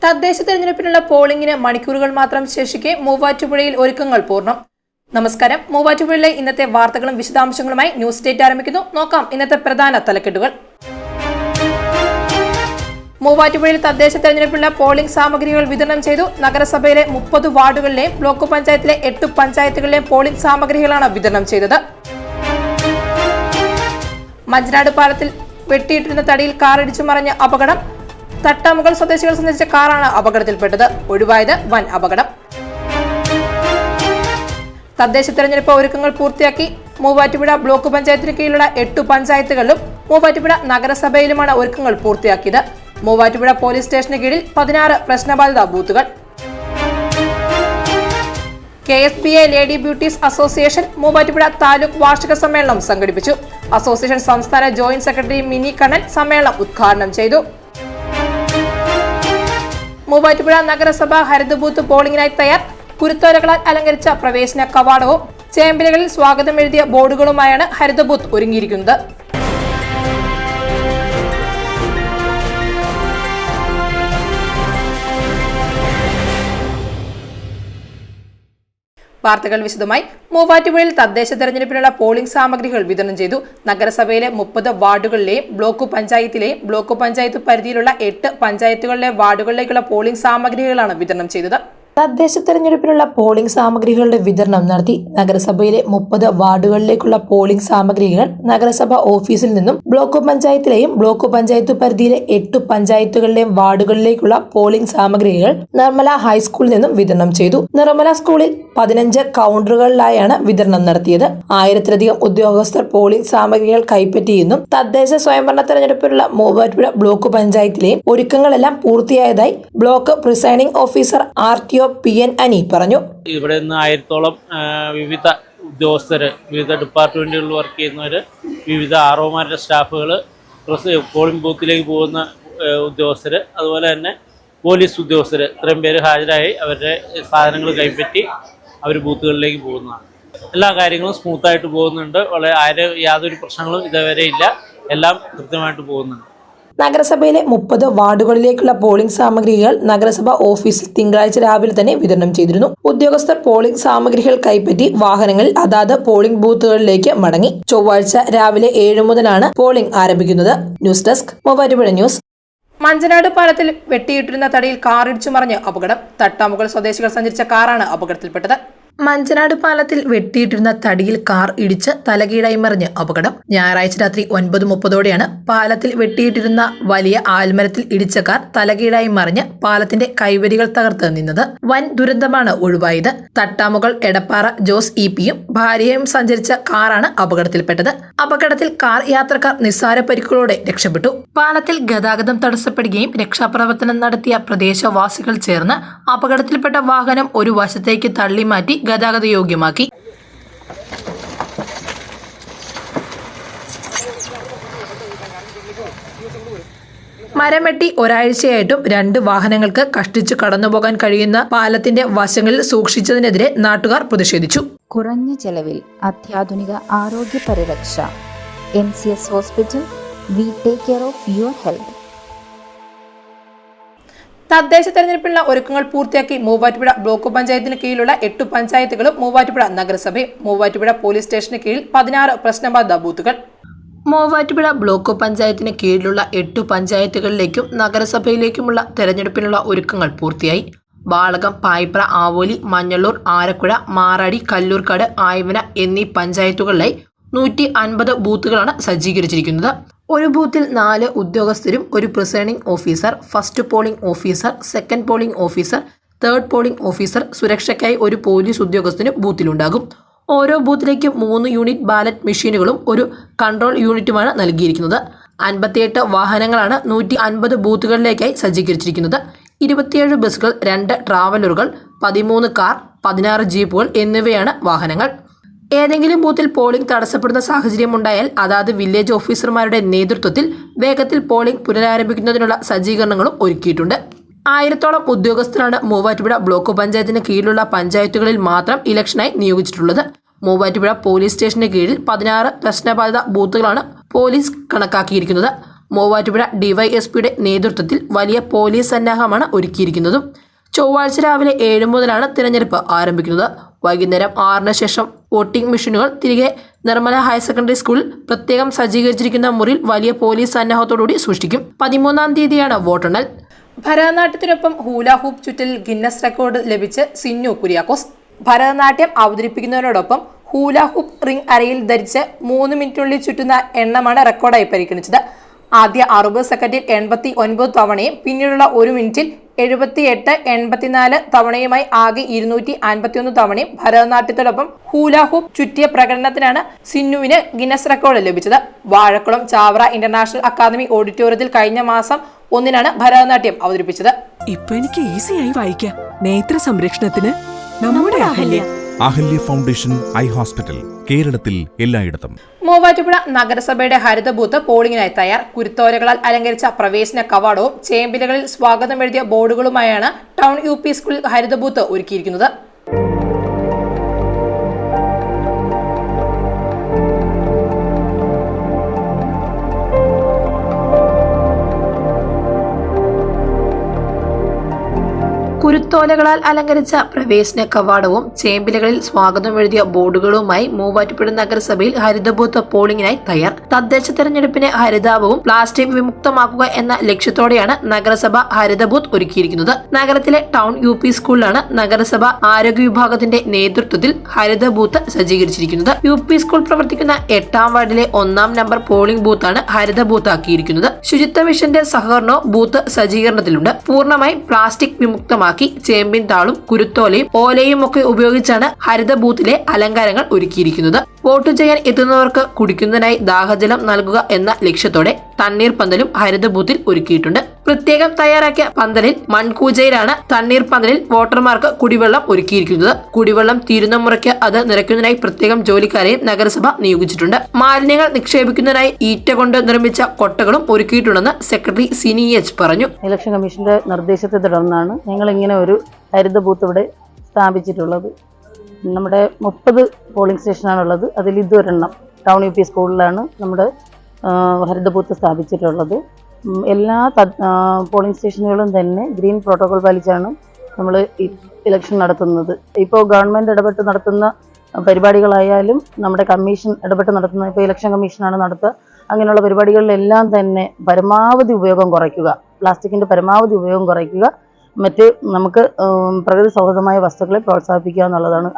തദ്ദേശ തെരഞ്ഞെടുപ്പിനുള്ള പോളിംഗിന് മണിക്കൂറുകൾ മാത്രം ശേഷിക്കെ മൂവാറ്റുപുഴയിൽ ഒരുക്കങ്ങൾ പൂർണ്ണം. നമസ്കാരം. മൂവാറ്റുപുഴയിലെ ഇന്നത്തെ വാർത്തകളും വിശദാംശങ്ങളുമായി ന്യൂസ് സ്റ്റേറ്റ് ആരംഭിക്കുന്നു. നോക്കാം ഇന്നത്തെ പ്രധാന തലക്കെട്ടുകൾ. മൂവാറ്റുപുഴയിൽ തദ്ദേശ തെരഞ്ഞെടുപ്പിനുള്ള പോളിംഗ് സാമഗ്രികൾ വിതരണം ചെയ്തു. നഗരസഭയിലെ 30 വാർഡുകളിലെയും ബ്ലോക്ക് പഞ്ചായത്തിലെ 8 പഞ്ചായത്തുകളിലെയും പോളിംഗ് സാമഗ്രികളാണ് വിതരണം ചെയ്തത്. മഞ്ചനാട് പാലത്തിൽ വെട്ടിയിട്ടിരുന്ന തടിയിൽ കാറിടിച്ചു മറിഞ്ഞ അപകടം. തട്ടാമുകൾ സ്വദേശികൾ സഞ്ചരിച്ച കാറാണ് അപകടത്തിൽപ്പെട്ടത്. ഒഴിവായത് വൻ അപകടം. തദ്ദേശ തെരഞ്ഞെടുപ്പ് ഒരുക്കങ്ങൾ പൂർത്തിയാക്കി. മൂവാറ്റുപുഴ ബ്ലോക്ക് പഞ്ചായത്തിന് കീഴിലുള്ള 8 പഞ്ചായത്തുകളിലും മൂവാറ്റുപുഴ നഗരസഭയിലുമാണ് ഒരുക്കങ്ങൾ പൂർത്തിയാക്കിയത്. മൂവാറ്റുപുഴ പോലീസ് സ്റ്റേഷന് കീഴിൽ 16 പ്രശ്നബാധിത ബൂത്തുകൾ. KSBA lady beauties association Muvattupuzha taluk വാർഷിക സമ്മേളനം സംഘടിപ്പിച്ചു. അസോസിയേഷൻ സംസ്ഥാന ജോയിന്റ് സെക്രട്ടറി മിനി കണ്ണൻ സമ്മേളനം ഉദ്ഘാടനം ചെയ്തു. മൂവാറ്റുപുഴ നഗരസഭ ഹരിത ബൂത്ത് പോളിംഗിനായി തയ്യാർ. കുരുത്തോലകളാൽ അലങ്കരിച്ച പ്രവേശന കവാടവും ചേമ്പലുകളിൽ സ്വാഗതം എഴുതിയ ബോർഡുകളുമായാണ് ഹരിത ബൂത്ത് ഒരുങ്ങിയിരിക്കുന്നത്. വാർത്തകൾ വിശദമായി. മൂവാറ്റുപുഴയിൽ തദ്ദേശ തെരഞ്ഞെടുപ്പിനുള്ള പോളിംഗ് സാമഗ്രികൾ വിതരണം ചെയ്തു. നഗരസഭയിലെ 30 വാർഡുകളിലെയും ബ്ലോക്ക് പഞ്ചായത്ത് പരിധിയിലുള്ള 8 പഞ്ചായത്തുകളിലെ വാർഡുകളിലേക്കുള്ള പോളിംഗ് സാമഗ്രികളാണ് വിതരണം ചെയ്തത്. തദ്ദേശ തെരഞ്ഞെടുപ്പിനുള്ള പോളിംഗ് സാമഗ്രികളുടെ വിതരണം നടത്തി. നഗരസഭയിലെ 30 വാർഡുകളിലേക്കുള്ള പോളിംഗ് സാമഗ്രികൾ നഗരസഭ ഓഫീസിൽ നിന്നും ബ്ലോക്ക് പഞ്ചായത്ത് പരിധിയിലെ 8 പഞ്ചായത്തുകളിലെയും വാർഡുകളിലേക്കുള്ള പോളിംഗ് സാമഗ്രികൾ നിർമ്മല ഹൈസ്കൂളിൽ നിന്നും വിതരണം ചെയ്തു. നിർമ്മല സ്കൂളിൽ 15 കൗണ്ടറുകളിലായാണ് വിതരണം നടത്തിയത്. 1000-ലധികം ഉദ്യോഗസ്ഥർ പോളിംഗ് സാമഗ്രികൾ കൈപ്പറ്റിയെന്നും തദ്ദേശ സ്വയംഭരണ തെരഞ്ഞെടുപ്പിനുള്ള മൂവാറ്റുപുഴ ബ്ലോക്ക് പഞ്ചായത്തിലെയും ഒരുക്കങ്ങളെല്ലാം പൂർത്തിയായതായി block presiding officer RTO PN അനി പറഞ്ഞു. ഇവിടെ നിന്ന് 1000-ഓളം വിവിധ ഉദ്യോഗസ്ഥര്, വിവിധ ഡിപ്പാർട്ട്മെന്റുകളിൽ വർക്ക് ചെയ്യുന്നവര്, വിവിധ ROമാരുടെ സ്റ്റാഫുകൾ, പോളിംഗ് ബൂത്തിലേക്ക് പോകുന്ന ഉദ്യോഗസ്ഥര്, അതുപോലെ തന്നെ പോലീസ് ഉദ്യോഗസ്ഥർ, ഇത്രയും പേര് ഹാജരായി അവരുടെ സാധനങ്ങൾ കൈപ്പറ്റി അവർ ബൂത്തുകളിലേക്ക് പോകുന്നതാണ്. എല്ലാ കാര്യങ്ങളും സ്മൂത്തായിട്ട് പോകുന്നുണ്ട്. യാതൊരു പ്രശ്നങ്ങളും ഇതുവരെ ഇല്ല. എല്ലാം കൃത്യമായിട്ട് പോകുന്നുണ്ട്. നഗരസഭയിലെ 30 വാർഡുകളിലേക്കുള്ള പോളിംഗ് സാമഗ്രികൾ നഗരസഭ ഓഫീസിൽ തിങ്കളാഴ്ച രാവിലെ തന്നെ വിതരണം ചെയ്തിരുന്നു. ഉദ്യോഗസ്ഥർ പോളിംഗ് സാമഗ്രികൾ കൈപ്പറ്റി വാഹനങ്ങളിൽ അതാത് പോളിംഗ് ബൂത്തുകളിലേക്ക് മടങ്ങി. ചൊവ്വാഴ്ച രാവിലെ 7 മുതലാണ് പോളിംഗ് ആരംഭിക്കുന്നത്. News desk Muvattupuzha news. Manjanad പാലത്തിൽ വെട്ടിയിട്ടിരുന്ന തടിയിൽ കാറിടിച്ചു മറിഞ്ഞ് അപകടം. തട്ടാമുകൾ സ്വദേശികൾ സഞ്ചരിച്ച കാറാണ് അപകടത്തിൽപ്പെട്ടത്. മഞ്ചനാട് പാലത്തിൽ വെട്ടിയിട്ടിരുന്ന തടിയിൽ കാർ ഇടിച്ച് തലകീഴായി മറിഞ്ഞ് അപകടം. ഞായറാഴ്ച രാത്രി 9:30 പാലത്തിൽ വെട്ടിയിട്ടിരുന്ന വലിയ ആൽമരത്തിൽ ഇടിച്ച കാർ തലകീഴായി മറിഞ്ഞ് പാലത്തിന്റെ കൈവരികൾ തകർത്ത് നിന്നത്. വൻ ദുരന്തമാണ് ഒഴിവായത്. തട്ടാമുകൾ എടപ്പാറ ജോസ് EP-യും ഭാര്യയും സഞ്ചരിച്ച കാറാണ് അപകടത്തിൽപ്പെട്ടത്. അപകടത്തിൽ കാർ യാത്രക്കാർ നിസ്സാര പരിക്കുകളോടെ രക്ഷപ്പെട്ടു. പാലത്തിൽ ഗതാഗതം തടസ്സപ്പെടുകയും രക്ഷാപ്രവർത്തനം നടത്തിയ പ്രദേശവാസികൾ ചേർന്ന് അപകടത്തിൽപ്പെട്ട വാഹനം ഒരു വശത്തേക്ക് തള്ളി മാറ്റി ഗതാഗത യോഗ്യമാക്കി. മരം വെട്ടി ഒരാഴ്ചയായിട്ടും 2 വാഹനങ്ങൾക്ക് കഷ്ടിച്ചു കടന്നുപോകാൻ കഴിയുന്ന പാലത്തിന്റെ വശങ്ങളിൽ സൂക്ഷിച്ചതിനെതിരെ നാട്ടുകാർ പ്രതിഷേധിച്ചു. കുറഞ്ഞ ചെലവിൽ അത്യാധുനിക ആരോഗ്യ പരിരക്ഷ. MCS hospital. We take care of your health. തദ്ദേശ തെരഞ്ഞെടുപ്പിനുള്ള ഒരുക്കങ്ങൾ പൂർത്തിയാക്കി. മൂവാറ്റുപുഴ ബ്ലോക്ക് പഞ്ചായത്തിന് കീഴിലുള്ള 8 പഞ്ചായത്തുകളും മൂവാറ്റുപുഴ നഗരസഭയും മൂവാറ്റുപുഴ പോലീസ് സ്റ്റേഷന് കീഴിൽ 16 പ്രശ്നബാധിത ബൂത്തുകൾ. മൂവാറ്റുപുഴ ബ്ലോക്ക് പഞ്ചായത്തിന് കീഴിലുള്ള 8 പഞ്ചായത്തുകളിലേക്കും നഗരസഭയിലേക്കുമുള്ള തെരഞ്ഞെടുപ്പിനുള്ള ഒരുക്കങ്ങൾ പൂർത്തിയായി. വാളകം, പായിപ്ര, ആവോലി, മഞ്ഞള്ളൂർ, ആരക്കുഴ, മാറാടി, കല്ലൂർക്കാട്, ആയവന എന്നീ പഞ്ചായത്തുകളിലായി 150 ബൂത്തുകളാണ് സജ്ജീകരിച്ചിരിക്കുന്നത്. ഒരു ബൂത്തിൽ 4 ഉദ്യോഗസ്ഥരും ഒരു presiding officer, first polling officer, second polling officer, third polling officer, സുരക്ഷയ്ക്കായി ഒരു പോലീസ് ഉദ്യോഗസ്ഥനും ബൂത്തിലുണ്ടാകും. ഓരോ ബൂത്തിലേക്കും 3 യൂണിറ്റ് ബാലറ്റ് മെഷീനുകളും ഒരു കൺട്രോൾ യൂണിറ്റുമാണ് നൽകിയിരിക്കുന്നത്. 58 വാഹനങ്ങളാണ് 150 ബൂത്തുകളിലേക്കായി സജ്ജീകരിച്ചിരിക്കുന്നത്. 27 ബസ്സുകൾ, 2 ട്രാവലറുകൾ, 13 കാർ, 16 ജീപ്പുകൾ എന്നിവയാണ് വാഹനങ്ങൾ. ഏതെങ്കിലും ബൂത്തിൽ പോളിംഗ് തടസ്സപ്പെടുന്ന സാഹചര്യം ഉണ്ടായാൽ അതാത് വില്ലേജ് ഓഫീസർമാരുടെ നേതൃത്വത്തിൽ വേഗത്തിൽ പോളിംഗ് പുനരാരംഭിക്കുന്നതിനുള്ള സജ്ജീകരണങ്ങളും ഒരുക്കിയിട്ടുണ്ട്. 1000-ഓളം ഉദ്യോഗസ്ഥരാണ് മൂവാറ്റുപുഴ ബ്ലോക്ക് പഞ്ചായത്തിന് കീഴിലുള്ള പഞ്ചായത്തുകളിൽ മാത്രം ഇലക്ഷനായി നിയോഗിച്ചിട്ടുള്ളത്. മൂവാറ്റുപുഴ പോലീസ് സ്റ്റേഷന് കീഴിൽ 16 പ്രശ്നബാധിത ബൂത്തുകളാണ് പോലീസ് കണക്കാക്കിയിരിക്കുന്നത്. മൂവാറ്റുപുഴ ഡിവൈഎസ്പിയുടെ നേതൃത്വത്തിൽ വലിയ പോലീസ് സന്നാഹമാണ് ഒരുക്കിയിരിക്കുന്നതും. ചൊവ്വാഴ്ച രാവിലെ 7 മുതലാണ് തിരഞ്ഞെടുപ്പ് ആരംഭിക്കുന്നത്. വൈകുന്നേരം 6-ന് ശേഷം വോട്ടിംഗ് മെഷീനുകൾ തിരികെ നിർമ്മല ഹയർ സെക്കൻഡറി സ്കൂളിൽ പ്രത്യേകം സജ്ജീകരിച്ചിരിക്കുന്ന മുറിയിൽ വലിയ പോലീസ് സന്നാഹത്തോടുകൂടി സൂക്ഷിക്കും. 13-ാം തീയതിയാണ് വോട്ടെണ്ണൽ. ഭരതനാട്യത്തിനൊപ്പം ഹൂല ഹൂപ്പ് ചുറ്റലിൽ ഗിന്നസ് റെക്കോർഡ് ലഭിച്ച് സിന്നു കുര്യാക്കോസ്. ഭരതനാട്യം അവതരിപ്പിക്കുന്നതിനോടൊപ്പം ഹൂല ഹൂപ്പ് റിംഗ് അരയിൽ ധരിച്ച് 3 മിനിറ്റിനുള്ളിൽ ചുറ്റുന്ന എണ്ണമാണ് റെക്കോർഡായി പരിഗണിച്ചത്. ആദ്യ 60 സെക്കൻഡിൽ 89 തവണയും പിന്നീടുള്ള 1 മിനിറ്റിൽ 78, 84 തവണയുമായി ആകെ 251 തവണയും ഭരതനാട്യത്തോടൊപ്പം ഹൂല ഹൂപ്പ് ചുറ്റിയ പ്രകടനത്തിനാണ് സിന്നുവിന് ഗിന്നസ് റെക്കോർഡ് ലഭിച്ചത്. വാഴക്കുളം ചാവറ ഇന്റർനാഷണൽ അക്കാദമി ഓഡിറ്റോറിയത്തിൽ കഴിഞ്ഞ മാസം 1-നാണ് ഭരതനാട്യം അവതരിപ്പിച്ചത്. ഇപ്പൊ എനിക്ക് ഈസിയായി വായിക്കാം. നേത്ര സംരക്ഷണത്തിന് നമ്മുടെ അഹല്യ ഫൗണ്ടേഷൻ ഐ ഹോസ്പിറ്റൽ, കേരളത്തിൽ എല്ലായിടത്തും. മൂവാറ്റുപുഴ നഗരസഭയുടെ ഹരിത ബൂത്ത് പോളിംഗിനായി തയ്യാർ. കുരുത്തോലകളാൽ അലങ്കരിച്ച പ്രവേശന കവാടവും ചേമ്പിലകളിൽ സ്വാഗതം എഴുതിയ ബോർഡുകളുമായാണ് ടൗൺ UP സ്കൂളിൽ ഹരിത ബൂത്ത് ഒരുക്കിയിരിക്കുന്നത്. കുരുത്തോലകളാൽ അലങ്കരിച്ച പ്രവേശന കവാടവും ചേമ്പിലകളിൽ സ്വാഗതം എഴുതിയ ബോർഡുകളുമായി മൂവാറ്റുപുഴ നഗരസഭയിൽ ഹരിതബൂത്ത് പോളിംഗിനായി തയ്യാർ. തദ്ദേശ തെരഞ്ഞെടുപ്പിനെ ഹരിതാപവും പ്ലാസ്റ്റിക് വിമുക്തമാക്കുക എന്ന ലക്ഷ്യത്തോടെയാണ് നഗരസഭ ഹരിതബൂത്ത് ഒരുക്കിയിരിക്കുന്നത്. നഗരത്തിലെ ടൗൺ UP സ്കൂളിലാണ് നഗരസഭ ആരോഗ്യ വിഭാഗത്തിന്റെ നേതൃത്വത്തിൽ ഹരിതബൂത്ത് സജ്ജീകരിച്ചിരിക്കുന്നത്. UP സ്കൂൾ പ്രവർത്തിക്കുന്ന 8-ാം വാർഡിലെ 1-ാം നമ്പർ പോളിംഗ് ബൂത്താണ് ഹരിതബൂത്ത് ആക്കിയിരിക്കുന്നത്. ശുചിത്വ മിഷന്റെ സഹകരണവും ബൂത്ത് സജ്ജീകരണത്തിലുണ്ട്. പൂർണ്ണമായും പ്ലാസ്റ്റിക് വിമുക്തമാക്കി ചേമ്പിൻ താളും കുരുത്തോലയും ഓലയും ഒക്കെ ഉപയോഗിച്ചാണ് ഹരിത ബൂത്തിലെ അലങ്കാരങ്ങൾ ഒരുക്കിയിരിക്കുന്നത്. വോട്ട് ചെയ്യാൻ എത്തുന്നവർക്ക് കുടിക്കുന്നതിനായി ദാഹജലം നൽകുക എന്ന ലക്ഷ്യത്തോടെ തണ്ണീർ പന്തലും ഹരിത ബൂത്തിൽ ഒരുക്കിയിട്ടുണ്ട്. പ്രത്യേകം തയ്യാറാക്കിയ പന്തലിൽ മൺകൂജയിലാണ് തണ്ണീർ പന്തലിൽ വോട്ടർമാർക്ക് കുടിവെള്ളം ഒരുക്കിയിരിക്കുന്നത്. കുടിവെള്ളം തീരുന്ന മുറയ്ക്ക് അത് നിറയ്ക്കുന്നതിനായി പ്രത്യേകം ജോലിക്കാരെയും നഗരസഭ നിയോഗിച്ചിട്ടുണ്ട്. മാലിന്യങ്ങൾ നിക്ഷേപിക്കുന്നതിനായി ഈറ്റ കൊണ്ട് നിർമ്മിച്ച കൊട്ടകളും ഒരുക്കിയിട്ടുണ്ടെന്ന് സെക്രട്ടറി സിനി H പറഞ്ഞു. ഇലക്ഷൻ കമ്മീഷന്റെ നിർദ്ദേശത്തെ തുടർന്നാണ് ഞങ്ങൾ ഇങ്ങനെ ഒരു ഹരിത ബൂത്ത് ഇവിടെ സ്ഥാപിച്ചിട്ടുള്ളത്. നമ്മുടെ 30 പോളിംഗ് സ്റ്റേഷനാണുള്ളത്. അതിൽ ഇതൊരെണ്ണം ടൗൺ UP സ്കൂളിലാണ് നമ്മുടെ ഹരിത ബൂത്ത് സ്ഥാപിച്ചിട്ടുള്ളത്. എല്ലാ പോളിംഗ് സ്റ്റേഷനുകളും തന്നെ ഗ്രീൻ പ്രോട്ടോകോൾ പാലിച്ചാണ് നമ്മൾ ഇലക്ഷൻ നടത്തുന്നത്. ഇപ്പോൾ ഗവൺമെൻറ് ഇടപെട്ട് നടത്തുന്ന പരിപാടികളായാലും നമ്മുടെ കമ്മീഷൻ ഇടപെട്ട് നടത്തുന്ന, ഇപ്പോൾ ഇലക്ഷൻ കമ്മീഷനാണ് നടത്തുക, അങ്ങനെയുള്ള പരിപാടികളിലെല്ലാം തന്നെ പരമാവധി ഉപയോഗം കുറയ്ക്കുക, പ്ലാസ്റ്റിക്കിൻ്റെ പരമാവധി ഉപയോഗം കുറയ്ക്കുക, മറ്റ് നമുക്ക് പ്രകൃതി സൗഹൃദമായ വസ്തുക്കളെ പ്രോത്സാഹിപ്പിക്കുക എന്നുള്ളതാണ്.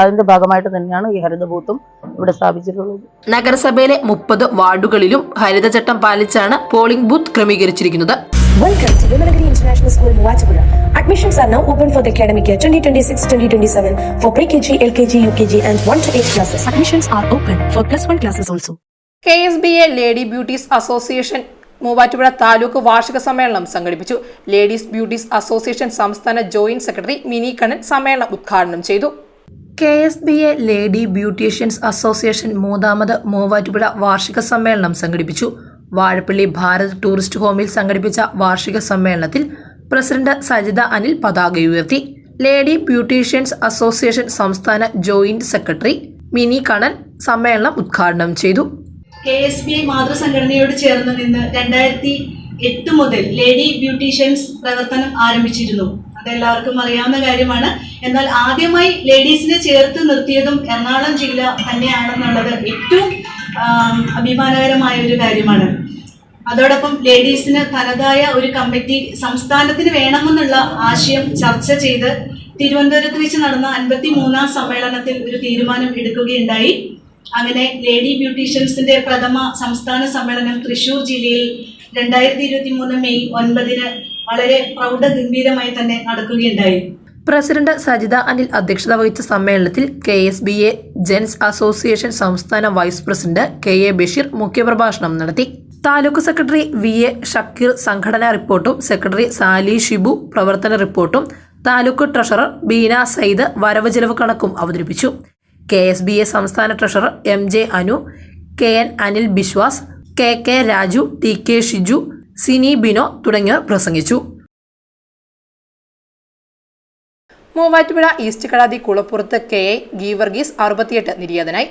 അതിന്റെ ഭാഗമായിട്ട് തന്നെയാണ് ഈ ഹരിത ബൂത്തും ഇവിടെ സ്ഥാപിച്ചിട്ടുള്ളത്. നഗരസഭയിലെ 30 വാർഡുകളിലും ഹരിതചട്ടം പാലിച്ചാണ് പോളിംഗ് ബൂത്ത് ക്രമീകരിച്ചിരിക്കുന്നത്. Welcome to Vimalagiri International School, Muvattupuzha. Admissions are now open for the academic year 2026-2027 for pre-KG, LKG, UKG and 1 to 8 classes. Admissions are open for +1 classes also. KSBA lady beauties association Muvattupuzha taluk വാർഷിക സമ്മേളനം സംഘടിപ്പിച്ചു. Ladies beauties association സംസ്ഥാന joint secretary Mini Kannan സമ്മേളനം ഉദ്ഘാടനം ചെയ്തു. KSBA lady beauticians association 3ാമത് മൂവാറ്റുപുഴ വാർഷിക സമ്മേളനം സംഘടിപ്പിച്ചു. വാഴപ്പള്ളി ഭാരത് ടൂറിസ്റ്റ് ഹോമിൽ സംഘടിപ്പിച്ച വാർഷിക സമ്മേളനത്തിൽ പ്രസിഡന്റ് സജിത അനിൽ പതാക ഉയർത്തി. ലേഡി ബ്യൂട്ടീഷ്യൻസ് അസോസിയേഷൻ സംസ്ഥാന ജോയിന്റ് സെക്രട്ടറി മിനി കണ്ണൻ സമ്മേളനം ഉദ്ഘാടനം ചെയ്തു. KSBA മാതൃസംഘടനയോട് ചേർന്ന് നിന്ന് 2008 മുതൽ ലേഡി ബ്യൂട്ടീഷ്യൻസ് പ്രവർത്തനം ആരംഭിച്ചിരുന്നു. അതെല്ലാവർക്കും അറിയാവുന്ന കാര്യമാണ്. എന്നാൽ ആദ്യമായി ലേഡീസിനെ ചേർത്ത് നിർത്തിയതും എറണാകുളം ജില്ല തന്നെയാണെന്നുള്ളത് ഏറ്റവും അഭിമാനകരമായ ഒരു കാര്യമാണ്. അതോടൊപ്പം ലേഡീസിന് തനതായ ഒരു കമ്മിറ്റി സംസ്ഥാനത്തിന് വേണമെന്നുള്ള ആശയം ചർച്ച ചെയ്ത് തിരുവനന്തപുരത്ത് വെച്ച് നടന്ന 53ാം സമ്മേളനത്തിൽ ഒരു തീരുമാനം എടുക്കുകയുണ്ടായി. അങ്ങനെ ലേഡി ബ്യൂട്ടീഷ്യൻസിന്റെ പ്രഥമ സംസ്ഥാന സമ്മേളനം തൃശൂർ ജില്ലയിൽ 2023 മെയ് 9 വളരെ പ്രൗഢഗംഭീരമായി തന്നെ നടക്കുകയുണ്ടായി. പ്രസിഡന്റ് സജിത അനിൽ അധ്യക്ഷത വഹിച്ച സമ്മേളനത്തിൽ KSBA ജെൻസ് അസോസിയേഷൻ സംസ്ഥാന വൈസ് പ്രസിഡന്റ് KA ബഷീർ മുഖ്യപ്രഭാഷണം നടത്തി. താലൂക്ക് സെക്രട്ടറി VA ഷക്കീർ സംഘടനാ റിപ്പോർട്ടും സെക്രട്ടറി സാലി ഷിബു പ്രവർത്തന റിപ്പോർട്ടും താലൂക്ക് ട്രഷറർ ബീന സയ്യിദ് വരവ് ചെലവ് കണക്കും അവതരിപ്പിച്ചു. KSBA സംസ്ഥാന treasurer MJ Anu, KN Anil Biswas, KK Raju, TK Shiju, Sini Bino തുടങ്ങിയവർ പ്രസംഗിച്ചു. മൂവാറ്റുപുഴ ഈസ്റ്റ് കടാതി കുളപ്പുറത്ത് KI ഗീവർഗീസ് 68 നിര്യാതനായി.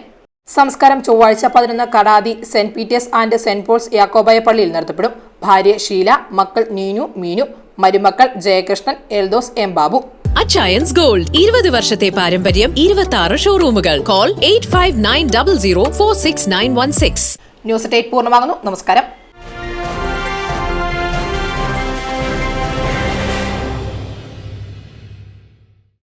സംസ്കാരം ചൊവ്വാഴ്ച 11 Kadathi saint Peter's and saint Paul's Yakobaya പള്ളിയിൽ നടത്തപ്പെടും. ഭാര്യ ഷീല, മക്കൾ നീനു, മീനു, മരുമക്കൾ ജയകൃഷ്ണൻ, എൽദോസ്, എം ബാബു. അച്ചയൻസ് ഗോൾഡ് 20 വർഷത്തെ പാരമ്പര്യം, 26 ഷോറൂമുകൾ. കോൾ 8590046916. ന്യൂസ് 8 പൂർണ്ണമാകുന്നു. നമസ്കാരം.